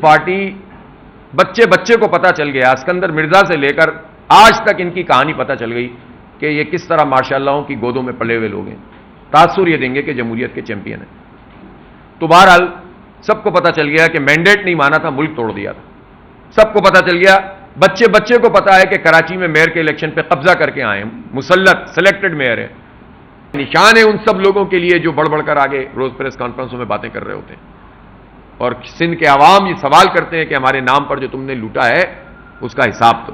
Party بچے بچے کو پتا چل گیا، اسکندر مرزا سے لے کر آج تک ان کی کہانی پتا چل گئی کہ یہ کس طرح ماشاءاللہ کی گودوں میں پلے ہوئے لوگ ہیں، تاثر یہ دیں گے کہ جمہوریت کے چیمپئن ہیں۔ تو بہرحال سب کو پتا چل گیا کہ مینڈیٹ نہیں مانا تھا، ملک توڑ دیا تھا، سب کو پتا چل گیا، بچے بچے کو پتا ہے کہ کراچی میں میئر کے الیکشن پہ قبضہ کر کے آئے ہیں، مسلط سلیکٹڈ میئر ہے، نشان ہے ان سب لوگوں کے لیے جو بڑھ بڑھ کر آگے روز پریس کانفرنسوں میں باتیں کر رہے ہوتے ہیں، اور سندھ کے عوام یہ سوال کرتے ہیں کہ ہمارے نام پر جو تم نے لوٹا ہے اس کا حساب دو۔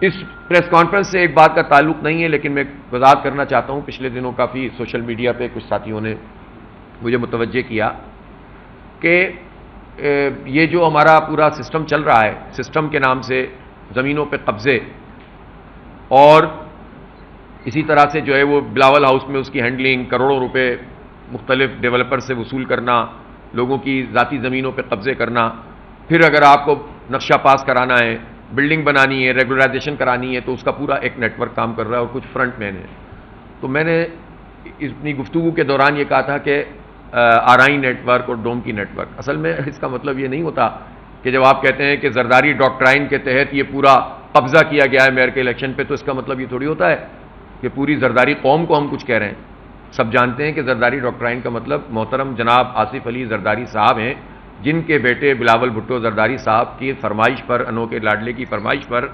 اس پریس کانفرنس سے ایک بات کا تعلق نہیں ہے، لیکن میں وضاحت کرنا چاہتا ہوں، پچھلے دنوں کافی سوشل میڈیا پہ کچھ ساتھیوں نے مجھے متوجہ کیا کہ یہ جو ہمارا پورا سسٹم چل رہا ہے، سسٹم کے نام سے زمینوں پہ قبضے، اور اسی طرح سے جو ہے وہ بلاول ہاؤس میں اس کی ہینڈلنگ، کروڑوں روپے مختلف ڈیولپر سے وصول کرنا، لوگوں کی ذاتی زمینوں پہ قبضے کرنا، پھر اگر آپ کو نقشہ پاس کرانا ہے، بلڈنگ بنانی ہے، ریگولرائزیشن کرانی ہے، تو اس کا پورا ایک نیٹ ورک کام کر رہا ہے اور کچھ فرنٹ مین ہے۔ تو میں نے اپنی گفتگو کے دوران یہ کہا تھا کہ آرائیں نیٹ ورک اور ڈوم کی نیٹ ورک، اصل میں اس کا مطلب یہ نہیں ہوتا کہ جب آپ کہتے ہیں کہ زرداری ڈاکٹرائن کے تحت یہ پورا قبضہ کیا گیا ہے میئر کے الیکشن پہ، تو اس کا مطلب یہ تھوڑی ہوتا ہے کہ پوری زرداری قوم کو ہم کچھ کہہ رہے ہیں۔ سب جانتے ہیں کہ زرداری ڈاکٹرائن کا مطلب محترم جناب آصف علی زرداری صاحب ہیں، جن کے بیٹے بلاول بھٹو زرداری صاحب کی فرمائش پر، انوکھے لاڈلے کی فرمائش پر،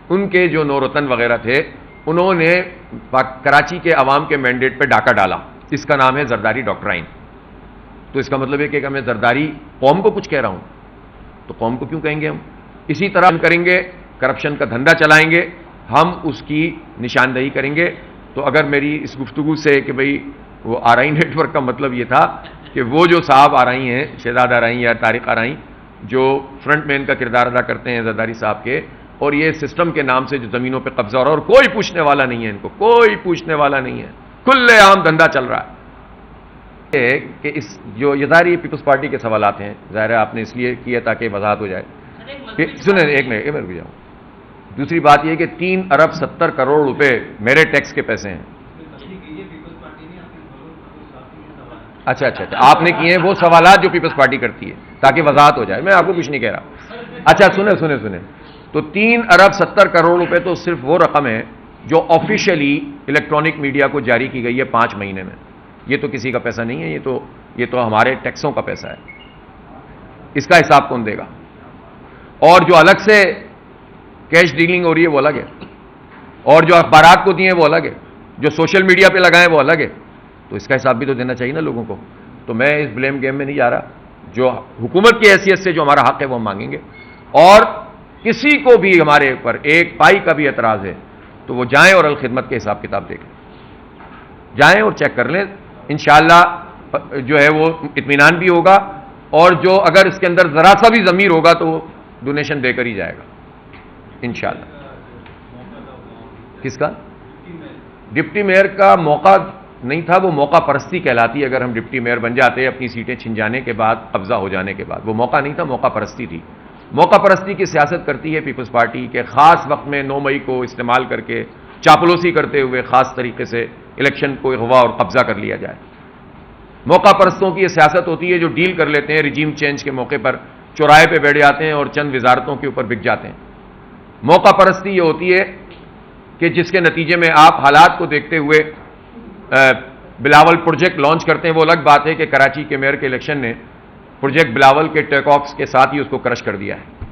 ان کے جو نورتن وغیرہ تھے، انہوں نے کراچی کے عوام کے مینڈیٹ پہ ڈاکہ ڈالا، اس کا نام ہے زرداری ڈاکٹرائن۔ تو اس کا مطلب ہے کہ میں زرداری قوم کو کچھ کہہ رہا ہوں، تو قوم کو کیوں کہیں گے ہم؟ اسی طرح ہم کریں گے، کرپشن کا دھندا چلائیں گے، ہم اس کی نشاندہی کریں گے۔ تو اگر میری اس گفتگو سے کہ بھئی وہ آرائی نیٹ ورک کا مطلب یہ تھا کہ وہ جو صاحب آرائی ہیں، شہزاد آرائی یا طارق آرائی، جو فرنٹ مین کا کردار ادا کرتے ہیں زرداری صاحب کے، اور یہ سسٹم کے نام سے جو زمینوں پہ قبضہ ہو رہا ہے، اور کوئی پوچھنے والا نہیں ہے، ان کو کوئی پوچھنے والا نہیں ہے، کھلے عام دھندا چل رہا ہے کہ اس جو یہ ظاہر یہ پیپلز پارٹی کے سوالات ہیں، ظاہر ہے آپ نے اس لیے کیا تاکہ وضاحت ہو جائے۔ سنیں ایک منٹ رک جاؤں۔ دوسری بات یہ کہ 3 ارب 70 کروڑ روپے میرے ٹیکس کے پیسے ہیں۔ اچھا، آپ نے کیے ہیں وہ سوالات جو پیپلز پارٹی کرتی ہے، تاکہ وضاحت ہو جائے، میں آپ کو کچھ نہیں کہہ رہا۔ اچھا سنیں، تو 3 ارب 70 کروڑ روپے تو صرف وہ رقم ہے جو آفیشیلی الیکٹرانک میڈیا کو جاری کی گئی ہے 5 مہینے میں۔ یہ تو کسی کا پیسہ نہیں ہے، یہ تو ہمارے ٹیکسوں کا پیسہ ہے۔ اس کا حساب کون دے گا؟ اور جو الگ سے کیش ڈیلنگ ہو رہی ہے وہ الگ ہے، اور جو اخبارات کو دیے وہ الگ ہے، جو سوشل میڈیا پہ لگائیں وہ الگ ہے۔ تو اس کا حساب بھی تو دینا چاہیے نا لوگوں کو۔ تو میں اس بلیم گیم میں نہیں جا رہا، جو حکومت کی حیثیت سے جو ہمارا حق ہے وہ ہم مانگیں گے، اور کسی کو بھی ہمارے اوپر ایک پائی کا بھی اعتراض ہے تو وہ جائیں اور الخدمت کے حساب کتاب دیکھیں، جائیں اور چیک کر لیں، انشاءاللہ جو ہے وہ اطمینان بھی ہوگا، اور جو اگر اس کے اندر ذرا سا بھی ضمیر ہوگا تو وہ ڈونیشن دے کر ہی جائے گا انشاءاللہ۔ کس کا؟ ڈپٹی میئر کا موقع نہیں تھا، وہ موقع پرستی کہلاتی ہے۔ اگر ہم ڈپٹی میئر بن جاتے اپنی سیٹیں چھن جانے کے بعد، قبضہ ہو جانے کے بعد، وہ موقع نہیں تھا، موقع پرستی تھی۔ موقع پرستی کی سیاست کرتی ہے پیپلز پارٹی کے خاص وقت میں 9 مئی کو استعمال کر کے چاپلوسی کرتے ہوئے خاص طریقے سے الیکشن کو اغوا اور قبضہ کر لیا جائے۔ موقع پرستوں کی یہ سیاست ہوتی ہے جو ڈیل کر لیتے ہیں رجیم چینج کے موقع پر، چوراہے پہ بیٹھ جاتے ہیں اور چند وزارتوں کے اوپر بک جاتے ہیں۔ موقع پرستی یہ ہوتی ہے کہ جس کے نتیجے میں آپ حالات کو دیکھتے ہوئے بلاول پروجیکٹ لانچ کرتے ہیں۔ وہ الگ بات ہے کہ کراچی کے میئر کے الیکشن نے پروجیکٹ بلاول کے ٹیک آکس کے ساتھ ہی اس کو کرش کر دیا ہے،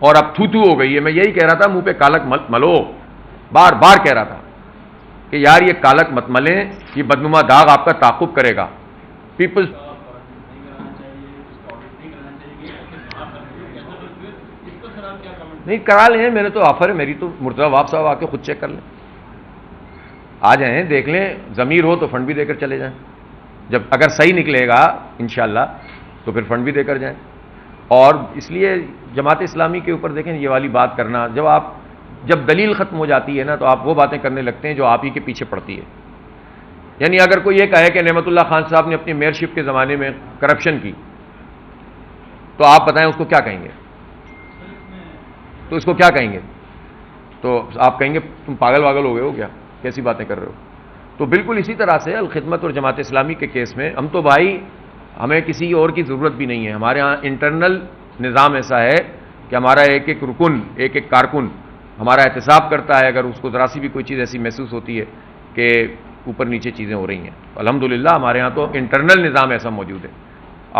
اور اب تھو ہو گئی ہے۔ میں یہی کہہ رہا تھا، منہ پہ کالک مت ملو، بار بار کہہ رہا تھا کہ یار یہ کالک مت ملیں، یہ بدنما داغ آپ کا تعاقب کرے گا۔ پیپلز نہیں کرا لیں، میرے تو آفر ہے، میری تو مرتضی واب صاحب آ کے خود چیک کر لیں، آ جائیں دیکھ لیں، ضمیر ہو تو فنڈ بھی دے کر چلے جائیں، جب اگر صحیح نکلے گا انشاءاللہ تو پھر فنڈ بھی دے کر جائیں۔ اور اس لیے جماعت اسلامی کے اوپر دیکھیں یہ والی بات کرنا، جب دلیل ختم ہو جاتی ہے نا تو آپ وہ باتیں کرنے لگتے ہیں جو آپ ہی کے پیچھے پڑتی ہے۔ یعنی اگر کوئی یہ کہے کہ نعمت اللہ خان صاحب نے اپنی میئرشپ کے زمانے میں کرپشن کی، تو آپ بتائیں اس کو کیا کہیں گے؟ تو اس کو کیا کہیں گے؟ تو آپ کہیں گے تم پاگل واگل ہو گئے ہو کیا، کیسی باتیں کر رہے ہو؟ تو بالکل اسی طرح سے الخدمت اور جماعت اسلامی کے کیس میں ہم تو بھائی ہمیں کسی اور کی ضرورت بھی نہیں ہے. ہمارے ہاں انٹرنل نظام ایسا ہے کہ ہمارا ایک ایک رکن، ایک ایک کارکن ہمارا احتساب کرتا ہے اگر اس کو ذرا سی بھی کوئی چیز ایسی محسوس ہوتی ہے کہ اوپر نیچے چیزیں ہو رہی ہیں. الحمدللہ ہمارے ہاں تو انٹرنل نظام ایسا موجود ہے.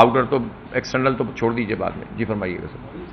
آؤٹر تو ایکسٹرنل تو چھوڑ دیجیے بعد میں. جی فرمائیے گا سر.